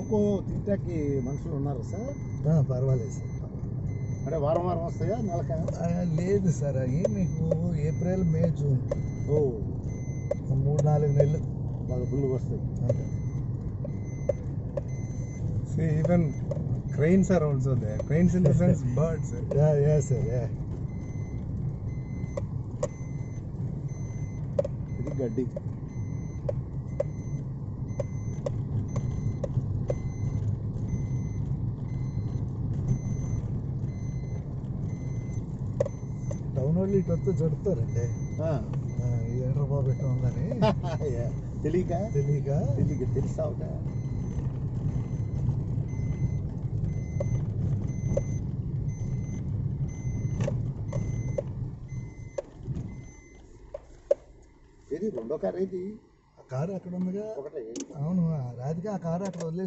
Cocoa తీటాకి మనుషులు ఉన్నారు sir? పర్వాలేదు సార్. అంటే వారం వారం వస్తాయా, నెలకా? లేదు సార్, అవి మీకు ఏప్రిల్, మే, జూన్ ఓ 3-4 నెలలు బాగా ఫుల్గా వస్తాయి. See, even cranes are also there. Cranes in the sense birds. Yeah, sir, yeah. ఇది గడ్డి. టౌన్ వాళ్ళు ఇటు వస్తే జడుతారండి. ఏంట్రా బాబు ఎట్లా ఉందని తెలియక తెలుసా ఒక ఇది రెండో కారు. ఇది ఆ కారు అక్కడ ఉందిగా. ఒకటే. అవును, రాధిక ఆ కారు అక్కడ వదిలేసి